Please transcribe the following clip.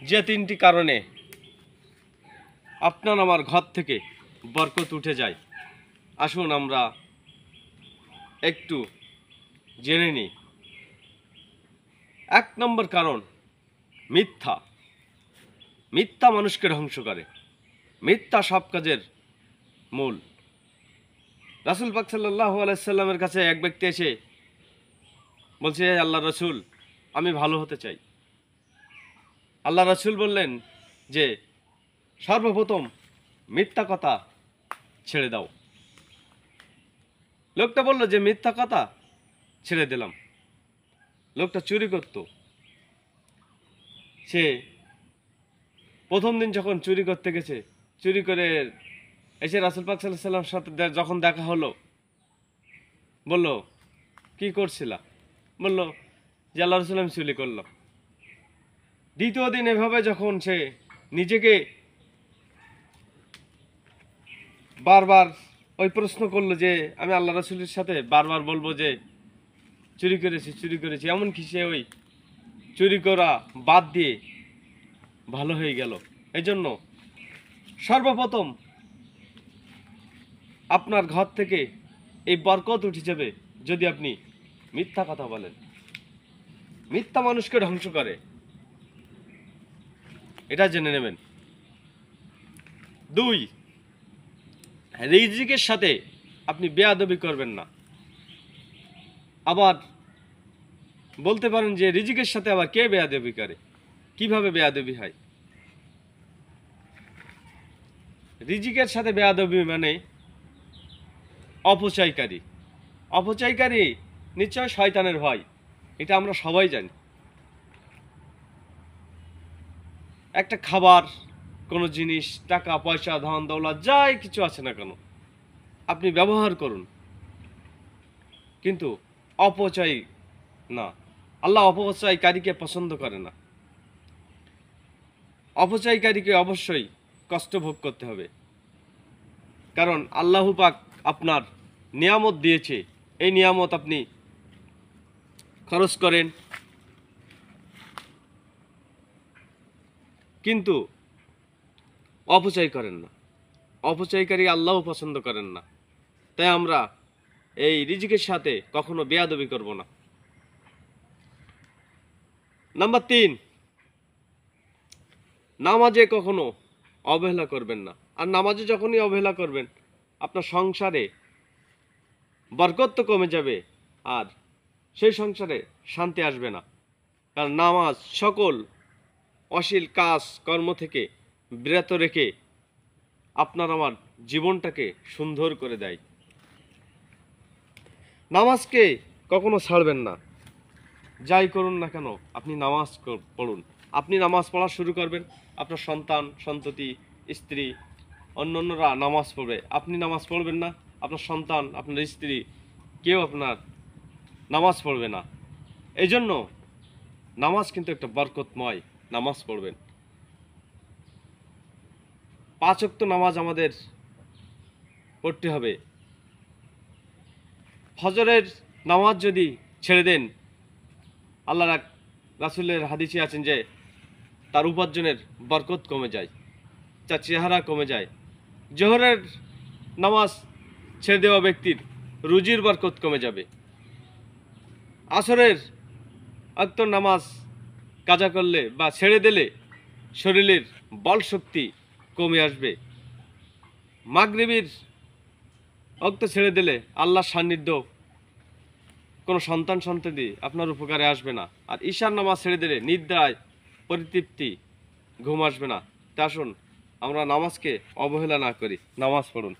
যে তিনটি কারণে আপনার আমার ঘর থেকে বরকত উঠে যায়, আসুন আমরা একটু জেনে নিই। 1 নম্বর কারণ মিথ্যা। মিথ্যা মানুষকে ধ্বংস করে। মিথ্যা সব কাজের মূল। রাসূল পাক সাল্লাল্লাহু আলাইহি সাল্লামের কাছে এক ব্যক্তি এসে বলছে, আল্লাহ রাসূল, আমি ভালো হতে চাই। আল্লাহ রাসূল বললেন যে সর্বপ্রথম মিথ্যা কথা ছেড়ে দাও। লোকটা বলল যে মিথ্যা কথা ছেড়ে দিলাম। লোকটা চুরি করত। সে প্রথম দিন যখন চুরি করতে গেছে, চুরি করে এসে রাসূল পাক সাল্লাল্লাহু আলাইহি সাল্লামের সাথে যখন দেখা হলো, বলল, কি করছিলা? বলল যে আল্লাহ রাসূল, আমি চুরি করলাম। দ্বিতীয় দিন এভাবে যখন সে নিজেকে বারবার ওই প্রশ্ন করলো যে আমি আল্লাহ রাসূলের সাথে বারবার বলবো যে চুরি করেছি, এমনকি সে ওই চুরি করা বাদ দিয়ে ভালো হয়ে গেল। এই জন্য সর্বপ্রথম আপনার ঘর থেকে এই বরকত উঠে যাবে যদি আপনি মিথ্যা কথা বলেন। মিথ্যা মানুষকে ধ্বংস করে, এটা জেনে নেবেন। 2, রিজিকের সাথে আপনি বেয়াদবি করবেন না। আবার বলতে পারেন যে রিজিকের সাথে আবার কে বেয়াদবি করে, কিভাবে বেয়াদবি হয়? রিজিকের সাথে বেয়াদবি মানে অপচয়কারী। অপচয়কারী নিশ্চয় শয়তানের ভয়, এটা আমরা সবাই জানি। একটা খাবার, কোনো জিনিস, টাকা পয়সা, ধন দৌলত, যাই কিছু আছে না কেন, আপনি ব্যবহার করুন, কিন্তু অপচয় না। আল্লাহ অপচয়কারীকে পছন্দ করে না। অপচয়কারীকে অবশ্যই কষ্ট ভোগ করতে হবে, কারণ আল্লাহ পাক আপনার নিয়ামত দিয়েছে। এই নিয়ামত আপনি খরচ করেন, কিন্তু অপচয় করেন না। অপচয়কারী আল্লাহও পছন্দ করেন না। তাই আমরা এই রিজিকের সাথে কখনো বেয়াদবি করব না। নাম্বার 3, নামাজে কখনো অবহেলা করবেন না। আর নামাজে যখনই অবহেলা করবেন, আপনার সংসারে বরকত তো কমে যাবে, আর সেই সংসারে শান্তি আসবে না। কারণ নামাজ সকল অশ্লীল কাজ কর্ম থেকে বিরত রেখে আপনার আমার জীবনটাকে সুন্দর করে দেয়। নামাজকে কখনো ছাড়বেন না। যাই করুন না কেন, আপনি নামাজ পড়ুন। আপনি নামাজ পড়া শুরু করবেন, আপনার সন্তান সন্ততি, স্ত্রী, অন্যান্যরা নামাজ পড়বে। আপনি নামাজ পড়বেন না, আপনার সন্তান, আপনার স্ত্রী, কেউ আপনার নামাজ পড়বে না। এই জন্য নামাজ কিন্তু একটা বরকতময়। নামাজ পড়বেন। 5 ওয়াক্ত নামাজ আমাদের পড়তে হবে। ফজরের নামাজ যদি ছেড়ে দেন, আল্লাহ রাসূলের হাদিসে আছেন যে তার উপার্জনের বরকত কমে যায়, তার চেহারা কমে যায়। জোহরের নামাজ ছেড়ে দেওয়া ব্যক্তির রুজির বরকত কমে যাবে। আসরের ওয়াক্ত নামাজ কাজা করলে বা ছেড়ে দিলে শরীরের বল শক্তি কমে আসবে। মাগরিবের ওয়াক্ত ছেড়ে দিলে আল্লাহর সান্নিধ্য, কোনো সন্তান সন্ততি আপনার উপকারে আসবে না। আর ঈশার নামাজ ছেড়ে দিলে নিদ্রায় পরিতৃপ্তি, ঘুম আসবে না। তা আসুন আমরা নামাজকে অবহেলা না করি, নামাজ পড়ুন।